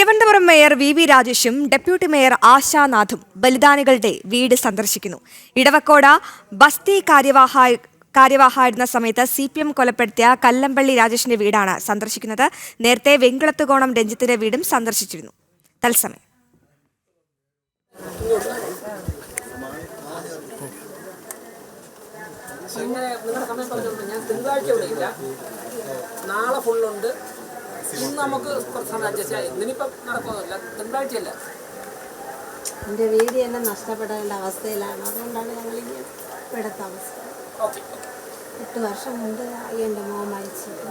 Thiruvananthapuram mayor V രാജേഷും deputy mayor ആശാനാഥും ബലിദാനികളുടെ വീട് സന്ദർശിക്കുന്നു. ഇടവക്കോട ബസ്തി കാര്യവാഹായിരുന്ന സമയത്ത് CPM കൊലപ്പെടുത്തിയ കല്ലമ്പള്ളി രാജേഷിന്റെ വീടാണ് സന്ദർശിക്കുന്നത്. നേരത്തെ വെങ്കുളത്തുകോണം രഞ്ജിത്തിന്റെ വീടും സന്ദർശിച്ചിരുന്നു. തത്സമയം നാളെ ഫുള്ളുണ്ട്. ഇന്ന് നമുക്ക് കുറച്ച് അഡ്ജസ്റ്റ് ആയി. ഇന്നിപ്പം നടക്കുന്നില്ല, തിങ്കളാഴ്ചയല്ല. എൻ്റെ വീട് തന്നെ നഷ്ടപ്പെടേണ്ട അവസ്ഥയിലാണ്. അതുകൊണ്ടാണ് ഞങ്ങളിങ്ങനെ ഇവിടെ താമസിക്കുന്നത്. 8 വർഷം മുമ്പ് എൻ്റെ മോൻ മരിച്ചിട്ട്.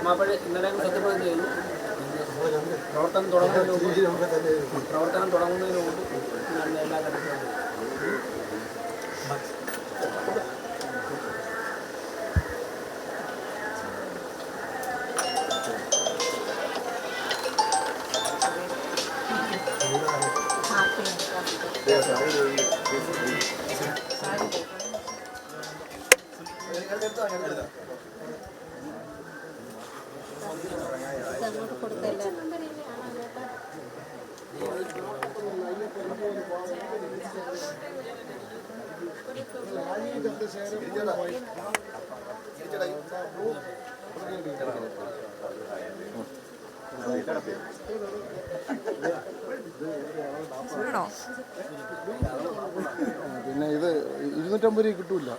മാപ്പഴ ഇന്നലെ സത്യപ്രതിജ്ഞ ചെയ്യുന്നു. പ്രവർത്തനം തുടങ്ങുന്നതിന് മുമ്പ് എല്ലാ കാര്യങ്ങളും അങ്ങോട്ട് കൊടുക്കല്ല. പിന്നെ ഇത് 250 രൂപ കിട്ടൂല.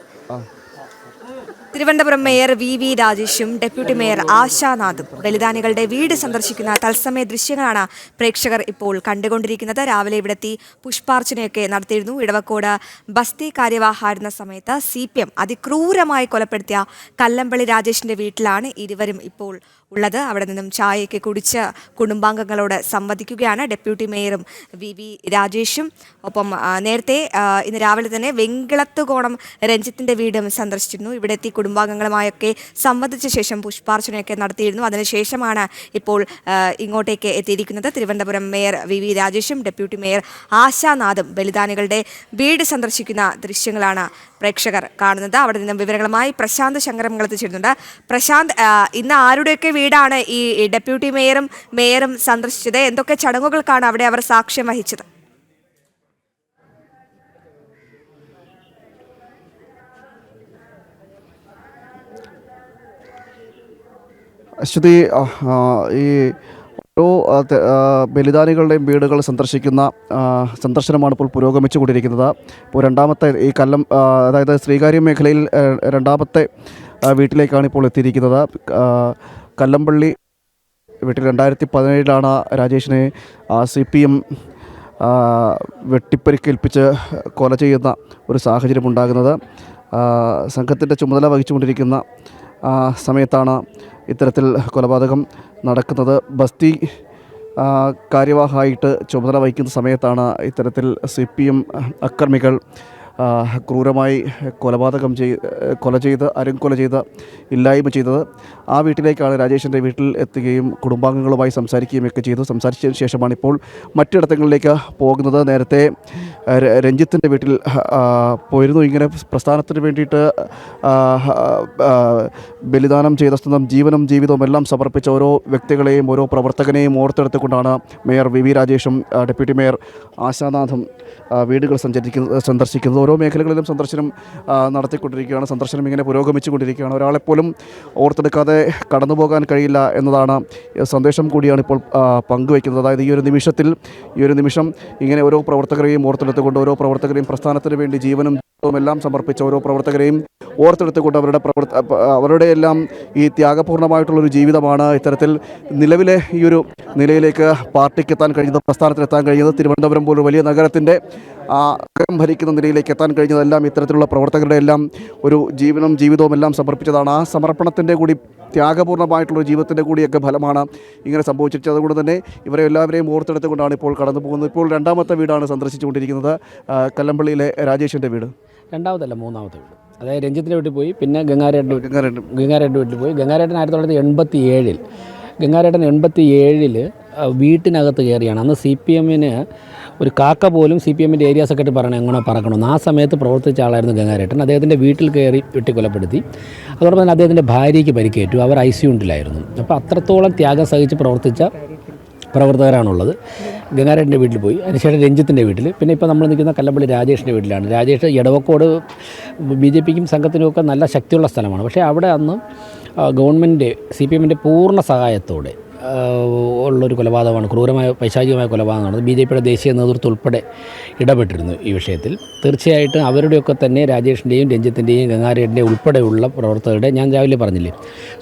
തിരുവനന്തപുരം മേയർ വി രാജേഷും ഡെപ്യൂട്ടി മേയർ ആശാനാഥും ബലിദാനികളുടെ വീട് സന്ദർശിക്കുന്ന തത്സമയ ദൃശ്യങ്ങളാണ് പ്രേക്ഷകർ ഇപ്പോൾ കണ്ടുകൊണ്ടിരിക്കുന്നത്. രാവിലെ ഇവിടെത്തി പുഷ്പാർച്ചനയൊക്കെ നടത്തിയിരുന്നു. ഇടവക്കോട് ബസ്തി കാര്യവാഹായിരുന്ന സമയത്ത് CPM അതിക്രൂരമായി കൊലപ്പെടുത്തിയ കല്ലമ്പള്ളി രാജേഷിന്റെ വീട്ടിലാണ് ഇരുവരും ഇപ്പോൾ ഉള്ളത്. അവിടെ നിന്നും ചായയൊക്കെ കുടിച്ച് കുടുംബാംഗങ്ങളോട് സംവദിക്കുകയാണ് ഡെപ്യൂട്ടി മേയറും വി രാജേഷും. ഒപ്പം നേരത്തെ ഇന്ന് രാവിലെ തന്നെ വെങ്കുളത്തുകോണം രഞ്ജിത്തിന്റെ വീടും സന്ദർശിച്ചിരുന്നു. ഇവിടെ എത്തി കുടുംബാംഗങ്ങളുമായൊക്കെ സംവദിച്ച ശേഷം പുഷ്പാർച്ചനയൊക്കെ നടത്തിയിരുന്നു. അതിനുശേഷമാണ് ഇപ്പോൾ ഇങ്ങോട്ടേക്ക് എത്തിയിരിക്കുന്നത്. തിരുവനന്തപുരം മേയർ വി രാജേഷും ഡെപ്യൂട്ടി മേയർ ആശാനാഥും ബലിദാനികളുടെ വീട് സന്ദർശിക്കുന്ന ദൃശ്യങ്ങളാണ് പ്രേക്ഷകർ കാണുന്നത്. അവിടെ നിന്നും വിവരങ്ങളുമായി പ്രശാന്ത് ശങ്കരമംഗലത്ത് എത്തിച്ചിരുന്നുണ്ട്. പ്രശാന്ത്, ഇന്ന് ആരുടെയൊക്കെ വീടാണ് ഈ ഡെപ്യൂട്ടി മേയറും സന്ദർശിച്ചത്? എന്തൊക്കെ ചടങ്ങുകൾക്കാണ് അവിടെ അവർ സാക്ഷ്യം വഹിച്ചത്? അശ്വതി, ഈ ഓരോ ബലിദാനികളുടെയും വീടുകൾ സന്ദർശിക്കുന്ന സന്ദർശനമാണ് ഇപ്പോൾ പുരോഗമിച്ചു കൊണ്ടിരിക്കുന്നത്. ഇപ്പോൾ രണ്ടാമത്തെ ഈ അതായത് ശ്രീകാര്യം മേഖലയിൽ രണ്ടാമത്തെ വീട്ടിലേക്കാണ് ഇപ്പോൾ എത്തിയിരിക്കുന്നത്. കല്ലമ്പള്ളി വീട്ടിൽ 2017 രാജേഷിനെ CPM വെട്ടിപ്പരിക്കേൽപ്പിച്ച് കൊല ചെയ്യുന്ന ഒരു സാഹചര്യം ഉണ്ടാകുന്നത്. സംഘത്തിൻ്റെ ചുമതല വഹിച്ചുകൊണ്ടിരിക്കുന്ന സമയത്താണ് ഇത്തരത്തിൽ കൊലപാതകം നടക്കുന്നത്. ബസ്തി കാര്യവാഹായിട്ട് ചുമതല വഹിക്കുന്ന സമയത്താണ് ഇത്തരത്തിൽ CPM അക്രമികൾ ക്രൂരമായി കൊല ചെയ്ത് അരങ്കൊല ചെയ്ത് ഇല്ലായ്മ ചെയ്തത്. ആ വീട്ടിലേക്കാണ് രാജേഷിൻ്റെ വീട്ടിൽ എത്തുകയും കുടുംബാംഗങ്ങളുമായി സംസാരിക്കുകയും ഒക്കെ ചെയ്തു. സംസാരിച്ചതിന് ശേഷമാണ് ഇപ്പോൾ മറ്റിടങ്ങളിലേക്ക് പോകുന്നത്. നേരത്തെ രഞ്ജിത്തിൻ്റെ വീട്ടിൽ പോയിരുന്നു. ഇങ്ങനെ പ്രസ്ഥാനത്തിന് വേണ്ടിയിട്ട് ബലിദാനം ചെയ്ത സ്വന്തം ജീവനും ജീവിതവും എല്ലാം സമർപ്പിച്ച ഓരോ വ്യക്തികളെയും ഓരോ പ്രവർത്തകനെയും ഓർത്തെടുത്തുകൊണ്ടാണ് മേയർ വി രാജേഷും ഡെപ്യൂട്ടി മേയർ ആശാനാഥും വീടുകൾ സന്ദർശിക്കുന്നത്. ഓരോ മേഖലകളിലും സന്ദർശനം നടത്തിക്കൊണ്ടിരിക്കുകയാണ്. സന്ദർശനം ഇങ്ങനെ പുരോഗമിച്ചു കൊണ്ടിരിക്കുകയാണ്. ഒരാളെപ്പോലും ഓർത്തെടുക്കാതെ കടന്നു പോകാൻ കഴിയില്ല എന്നതാണ് സന്ദേശം കൂടിയാണ് ഇപ്പോൾ പങ്കുവയ്ക്കുന്നത്. അതായത് ഈ ഒരു നിമിഷം ഇങ്ങനെ ഓരോ പ്രവർത്തകരെയും ഓർത്തെടുത്തുകൊണ്ട് ഓരോ പ്രവർത്തകരെയും പ്രസ്ഥാനത്തിന് വേണ്ടി ജീവനും എല്ലാം സമർപ്പിച്ച ഓരോ പ്രവർത്തകരെയും ഓർത്തെടുത്തുകൊണ്ട് അവരുടെ എല്ലാം ഈ ത്യാഗപൂർണ്ണമായിട്ടുള്ളൊരു ജീവിതമാണ് ഇത്തരത്തിൽ നിലവിലെ ഈ ഒരു നിലയിലേക്ക് പാർട്ടിക്ക് എത്താൻ കഴിഞ്ഞത്, പ്രസ്ഥാനത്തിലെത്താൻ കഴിഞ്ഞത്, തിരുവനന്തപുരം പോലൊരു വലിയ നഗരത്തിൻ്റെ ഭരിക്കുന്ന നിലയിലേക്ക് എത്താൻ കഴിഞ്ഞതെല്ലാം ഇത്തരത്തിലുള്ള പ്രവർത്തകരുടെ എല്ലാം ഒരു ജീവിതവും എല്ലാം സമർപ്പിച്ചതാണ്. ആ സമർപ്പണത്തിൻ്റെ കൂടി ത്യാഗപൂർണ്ണമായിട്ടുള്ളൊരു ജീവിതത്തിൻ്റെ കൂടിയൊക്കെ ഫലമാണ് ഇങ്ങനെ സംഭവിച്ചിരിച്ചത്. അതുകൊണ്ട് തന്നെ ഇവരെ എല്ലാവരെയും ഓർത്തെടുത്തുകൊണ്ടാണ് ഇപ്പോൾ കടന്നു പോകുന്നത്. ഇപ്പോൾ രണ്ടാമത്തെ വീടാണ് സന്ദർശിച്ചുകൊണ്ടിരിക്കുന്നത്, കല്ലമ്പള്ളിയിലെ രാജേഷിൻ്റെ വീട്. രണ്ടാമതല്ല, മൂന്നാമത്തെ വീട്. അതായത് രഞ്ജിത്തിൻ്റെ വീട്ടിൽ പോയി, പിന്നെ ഗംഗാരേട്ടൻ്റെ വീട്ടിൽ പോയി. ഗംഗാരേട്ടൻ 1987 ഗംഗാരേട്ടൻ 87 വീട്ടിനകത്ത് കയറിയാണ്. അന്ന് CPM ഒരു കാക്ക പോലും CPM ഏരിയ സെക്രട്ടറി പറയണം എങ്ങനെ പറക്കണമെന്ന്. ആ സമയത്ത് പ്രവർത്തിച്ച ആളായിരുന്നു ഗംഗാരേട്ടൻ. അദ്ദേഹത്തിൻ്റെ വീട്ടിൽ കയറി വെട്ടിക്കൊലപ്പെടുത്തി. അതോടൊപ്പം തന്നെ അദ്ദേഹത്തിൻ്റെ ഭാര്യയ്ക്ക് പരിക്കേറ്റു. അവർ ICU യൂണിറ്റിലായിരുന്നു. അപ്പോൾ അത്രത്തോളം ത്യാഗം സഹിച്ച് പ്രവർത്തിച്ച പ്രവർത്തകരാണുള്ളത്. ഗംഗാരേട്ടൻ്റെ വീട്ടിൽ പോയി, അതിനുശേഷം രഞ്ജിത്തിൻ്റെ വീട്ടിൽ, പിന്നെ ഇപ്പോൾ നമ്മൾ നിൽക്കുന്ന കല്ലമ്പള്ളി രാജേഷിൻ്റെ വീട്ടിലാണ്. രാജേഷ് എടവക്കോട് BJPക്കും സംഘത്തിനുമൊക്കെ നല്ല ശക്തിയുള്ള സ്ഥലമാണ്. പക്ഷേ അവിടെ അന്ന് ഗവൺമെൻറ് CPM പൂർണ്ണ സഹായത്തോടെ ഉള്ളൊരു കൊലപാതകമാണ്, ക്രൂരമായ പൈശാചികമായ കൊലപാതകമാണ്. BJPയുടെ ദേശീയ നേതൃത്വം ഉൾപ്പെടെ ഇടപെട്ടിരുന്നു ഈ വിഷയത്തിൽ. തീർച്ചയായിട്ടും അവരുടെയൊക്കെ തന്നെ രാജേഷിൻ്റെയും രഞ്ജിത്തിൻ്റെയും ഗംഗാരേട്ടൻ്റെയും ഉൾപ്പെടെയുള്ള പ്രവർത്തകരുടെ, ഞാൻ രാവിലെ പറഞ്ഞില്ലേ,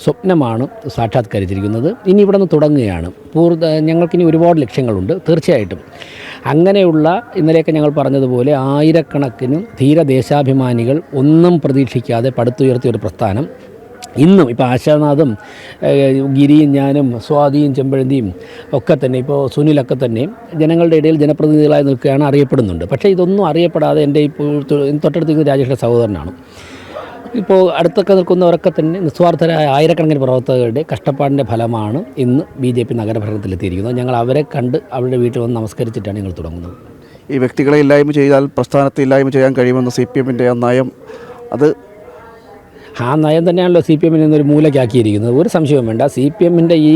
സ്വപ്നമാണ് സാക്ഷാത്കരിച്ചിരിക്കുന്നത്. ഇനി ഇവിടെ നിന്ന് തുടങ്ങുകയാണ്. ഞങ്ങൾക്കിനി ഒരുപാട് ലക്ഷ്യങ്ങളുണ്ട്. തീർച്ചയായിട്ടും അങ്ങനെയുള്ള ഇന്നലെയൊക്കെ ഞങ്ങൾ പറഞ്ഞതുപോലെ ആയിരക്കണക്കിന് ധീരദേശാഭിമാനികൾ ഒന്നും പ്രതീക്ഷിക്കാതെ പടുത്തുയർത്തിയ ഒരു പ്രസ്ഥാനം ഇന്നും ഇപ്പോൾ ആശാനാഥും ഗിരിയും ഞാനും സ്വാതിയും ചെമ്പഴന്തിയും ഒക്കെ തന്നെ, ഇപ്പോൾ സുനിലൊക്കെ തന്നെ ജനങ്ങളുടെ ഇടയിൽ ജനപ്രതിനിധികളായി നിൽക്കുകയാണ്, അറിയപ്പെടുന്നുണ്ട്. പക്ഷേ ഇതൊന്നും അറിയപ്പെടാതെ എൻ്റെ ഇപ്പോൾ തൊട്ടടുത്ത് രാജേഷിൻ്റെ സഹോദരനാണ്. ഇപ്പോൾ അടുത്തൊക്കെ നിൽക്കുന്നവരൊക്കെ തന്നെ നിസ്വാർത്ഥരായ ആയിരക്കണക്കിന് പ്രവർത്തകരുടെ കഷ്ടപ്പാടിൻ്റെ ഫലമാണ് ഇന്ന് BJP നഗരഭരണത്തിലെത്തിയിരിക്കുന്നത്. ഞങ്ങൾ അവരെ കണ്ട് അവരുടെ വീട്ടിൽ വന്ന് നമസ്കരിച്ചിട്ടാണ് ഞങ്ങൾ തുടങ്ങുന്നത്. ഈ വ്യക്തികളെ ഇല്ലായ്മ ചെയ്താൽ പ്രസ്ഥാനത്തെ ഇല്ലായ്മ ചെയ്യാൻ കഴിയുമെന്ന CPMൻ്റെ നയം, അത് ആ നയം തന്നെയാണല്ലോ CPM ഒരു മൂലയ്ക്കാക്കിയിരിക്കുന്നത്. ഒരു സംശയവും വേണ്ട. CPMൻ്റെ ഈ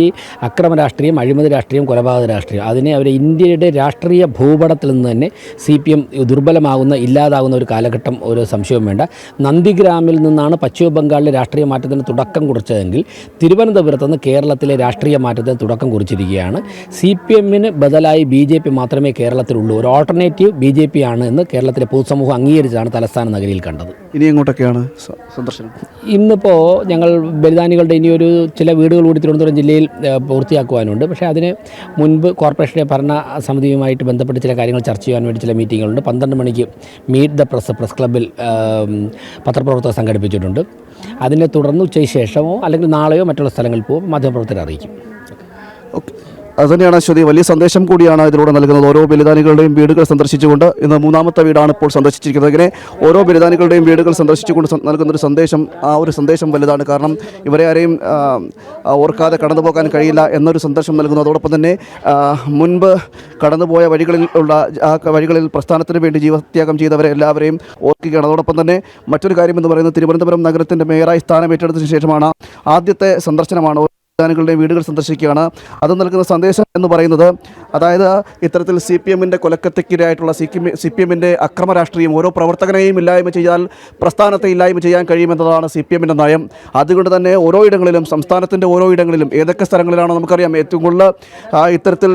അക്രമ രാഷ്ട്രീയം, അഴിമതി രാഷ്ട്രീയം, കൊലപാതക രാഷ്ട്രീയം, അതിനെ അവർ ഇന്ത്യയുടെ രാഷ്ട്രീയ ഭൂപടത്തിൽ നിന്ന് തന്നെ CPM ദുർബലമാകുന്ന, ഇല്ലാതാകുന്ന ഒരു കാലഘട്ടം, ഒരു സംശയവും വേണ്ട. നന്ദിഗ്രാമിൽ നിന്നാണ് പശ്ചിമ ബംഗാളിലെ രാഷ്ട്രീയ മാറ്റത്തിന് തുടക്കം കുറിച്ചതെങ്കിൽ തിരുവനന്തപുരത്ത് നിന്ന് കേരളത്തിലെ രാഷ്ട്രീയ മാറ്റത്തിന് തുടക്കം കുറിച്ചിരിക്കുകയാണ്. CPMന് ബദലായി BJP മാത്രമേ കേരളത്തിലുള്ളൂ. ഒരു ഓൾട്ടർനേറ്റീവ് BJP ആണ് എന്ന് കേരളത്തിലെ പൊതുസമൂഹം അംഗീകരിച്ചാണ് തലസ്ഥാന നഗരിയിൽ കണ്ടത്. ഇനി എങ്ങോട്ടൊക്കെയാണ് സന്ദർശനം? ഇന്നിപ്പോൾ ഞങ്ങൾ ബലിദാനികളുടെ ഇനിയൊരു ചില വീടുകൾ കൂടി തിരുവനന്തപുരം ജില്ലയിൽ പൂർത്തിയാക്കുവാനുണ്ട്. പക്ഷേ അതിന് മുൻപ് കോർപ്പറേഷൻ്റെ ഭരണ സമിതിയുമായിട്ട് ബന്ധപ്പെട്ട് ചില കാര്യങ്ങൾ ചർച്ച ചെയ്യാൻ വേണ്ടി ചില മീറ്റിങ്ങുകളുണ്ട്. 12 മണിക്ക് മീറ്റ് ദ പ്രസ് ക്ലബ്ബിൽ പത്രപ്രവർത്തകർ സംഘടിപ്പിച്ചിട്ടുണ്ട്. അതിനെ തുടർന്ന് ഉച്ചയ്ക്ക് ശേഷമോ അല്ലെങ്കിൽ നാളെയോ മറ്റുള്ള സ്ഥലങ്ങളിൽ പോകും മാധ്യമപ്രവർത്തകരെ അറിയിക്കും. ഓക്കെ, അതുതന്നെയാണ് ശ്രുതി. വലിയ സന്ദേശം കൂടിയാണ് ഇതിലൂടെ നൽകുന്നത്. ഓരോ ബലിദാനികളുടെയും വീടുകൾ സന്ദർശിച്ചുകൊണ്ട്, ഇന്ന് മൂന്നാമത്തെ വീടാണ് ഇപ്പോൾ സന്ദർശിച്ചിരിക്കുന്നത്. ഇങ്ങനെ ഓരോ ബലിദാനികളുടെയും വീടുകൾ സന്ദർശിച്ചുകൊണ്ട് നൽകുന്നൊരു സന്ദേശം, ആ ഒരു സന്ദേശം വലുതാണ്. കാരണം ഇവരെ ആരെയും ഓർക്കാതെ കടന്നു പോകാൻ കഴിയില്ല എന്നൊരു സന്ദേശം നൽകുന്നു. അതോടൊപ്പം തന്നെ മുൻപ് കടന്നുപോയ വഴികളിൽ പ്രസ്ഥാനത്തിന് വേണ്ടി ജീവത്യാഗം ചെയ്തവരെ എല്ലാവരെയും ഓർക്കുകയാണ്. അതോടൊപ്പം തന്നെ മറ്റൊരു കാര്യം എന്ന് പറയുന്നത്, തിരുവനന്തപുരം നഗരത്തിൻ്റെ മേയറായി സ്ഥാനം ഏറ്റെടുത്തതിന് ശേഷമാണ് ആദ്യത്തെ സന്ദർശനമാണ്. ങ്ങളുടെ വീടുകൾ സന്ദർശിക്കുകയാണ്. അത് നൽകുന്ന സന്ദേശം എന്ന് പറയുന്നത്, അതായത് ഇത്തരത്തിൽ CPMൻ്റെ കൊലക്കത്തിക്കിരയായിട്ടുള്ള CPMൻ്റെ അക്രമ രാഷ്ട്രീയം, ഓരോ പ്രവർത്തകനെയും ഇല്ലായ്മ ചെയ്താൽ പ്രസ്ഥാനത്തെ ഇല്ലായ്മ ചെയ്യാൻ കഴിയുമെന്നതാണ് CPMൻ്റെ നയം. അതുകൊണ്ട് തന്നെ ഓരോ ഇടങ്ങളിലും, സംസ്ഥാനത്തിൻ്റെ ഓരോ ഇടങ്ങളിലും, ഏതൊക്കെ സ്ഥലങ്ങളിലാണോ നമുക്കറിയാം, ഏറ്റവും കൂടുതൽ ഇത്തരത്തിൽ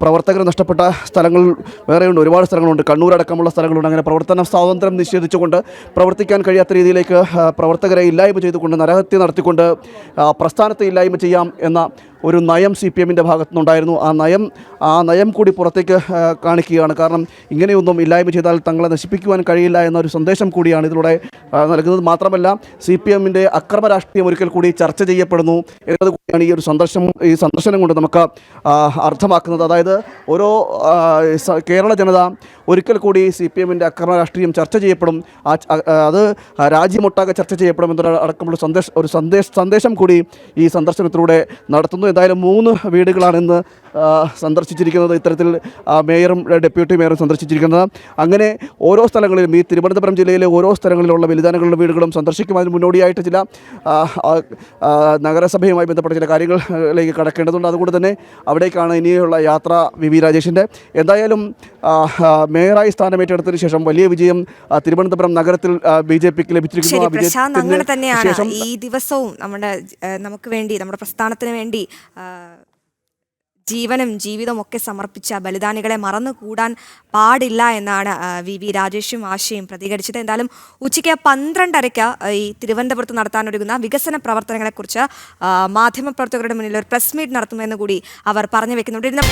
പ്രവർത്തകർ നഷ്ടപ്പെട്ട സ്ഥലങ്ങൾ വേറെയുണ്ട്, ഒരുപാട് സ്ഥലങ്ങളുണ്ട്. കണ്ണൂർ അടക്കമുള്ള സ്ഥലങ്ങളുണ്ട്. അങ്ങനെ പ്രവർത്തന സ്വാതന്ത്ര്യം നിഷേധിച്ചുകൊണ്ട് പ്രവർത്തിക്കാൻ കഴിയാത്ത രീതിയിലേക്ക് പ്രവർത്തകരെ ഇല്ലായ്മ ചെയ്തുകൊണ്ട്, നരഹത്യ നടത്തിക്കൊണ്ട് പ്രസ്ഥാനത്തെ ഇല്ലായ്മ ചെയ്യാം എന്ന ഒരു നയം CPMൻ്റെ ഭാഗത്തുനിന്നുണ്ടായിരുന്നു. ആ നയം കൂടി പുറത്തേക്ക് കാണിക്കുകയാണ്. കാരണം ഇങ്ങനെയൊന്നും ഇല്ലായ്മ ചെയ്താൽ തങ്ങളെ നശിപ്പിക്കുവാൻ കഴിയില്ല എന്നൊരു സന്ദേശം കൂടിയാണ് ഇതിലൂടെ നൽകുന്നത്. മാത്രമല്ല CPMൻ്റെ അക്രമ രാഷ്ട്രീയം ഒരിക്കൽ കൂടി ചർച്ച ചെയ്യപ്പെടുന്നു എന്നത് കൂടിയാണ് ഈ സന്ദർശനം കൊണ്ട് നമുക്ക് അർത്ഥമാക്കുന്നത്. അതായത് ഓരോ കേരള ജനത ഒരിക്കൽ കൂടി CPMൻ്റെ അക്രമ രാഷ്ട്രീയം ചർച്ച ചെയ്യപ്പെടും, അത് രാജ്യമൊട്ടാകെ ചർച്ച ചെയ്യപ്പെടും എന്നൊരു അടക്കമുള്ള സന്ദേശം കൂടി ഈ സന്ദർശനത്തിലൂടെ നടത്തുന്നു. എന്തായാലും 3 വീടുകളാണ് ഇന്ന് സന്ദർശിച്ചിരിക്കുന്നത്. ഇത്തരത്തിൽ മേയറും ഡെപ്യൂട്ടി മേയറും സന്ദർശിച്ചിരിക്കുന്നത്. അങ്ങനെ ഓരോ സ്ഥലങ്ങളിലും, ഈ തിരുവനന്തപുരം ജില്ലയിലെ ഓരോ സ്ഥലങ്ങളിലുള്ള ബലിദാനികളുടെ വീടുകളും സന്ദർശിക്കും. അതിന് മുന്നോടിയായിട്ട് ചില നഗരസഭയുമായി ബന്ധപ്പെട്ട ചില കാര്യങ്ങളിലേക്ക് കടക്കേണ്ടതുണ്ട്. അതുകൊണ്ട് തന്നെ അവിടേക്കാണ് ഇനിയുള്ള യാത്ര VV രാജേഷിൻ്റെ. എന്തായാലും മേയറായി സ്ഥാനമേറ്റെടുത്തതിന് ശേഷം വലിയ വിജയം തിരുവനന്തപുരം നഗരത്തിൽ BJPക്ക് ലഭിച്ചിരിക്കുന്നു. പ്രശാന്ത്, അങ്ങനെ തന്നെയാണ് ഈ ദിവസവും നമുക്ക് വേണ്ടി, നമ്മുടെ പ്രസ്ഥാനത്തിന് വേണ്ടി ജീവനും ജീവിതവും ഒക്കെ സമർപ്പിച്ച ബലിദാനികളെ മറന്നുകൂടാൻ പാടില്ല എന്നാണ് വി രാജേഷും ആശയും പ്രതികരിച്ചത്. എന്തായാലും ഉച്ചയ്ക്ക് 12:30 ഈ തിരുവനന്തപുരത്ത് നടത്താനൊരുങ്ങുന്ന വികസന പ്രവർത്തനങ്ങളെക്കുറിച്ച് മാധ്യമപ്രവർത്തകരുടെ മുന്നിൽ ഒരു പ്രസ് മീറ്റ് നടത്തുമെന്ന് കൂടി അവർ പറഞ്ഞു വെക്കുന്നുണ്ട്.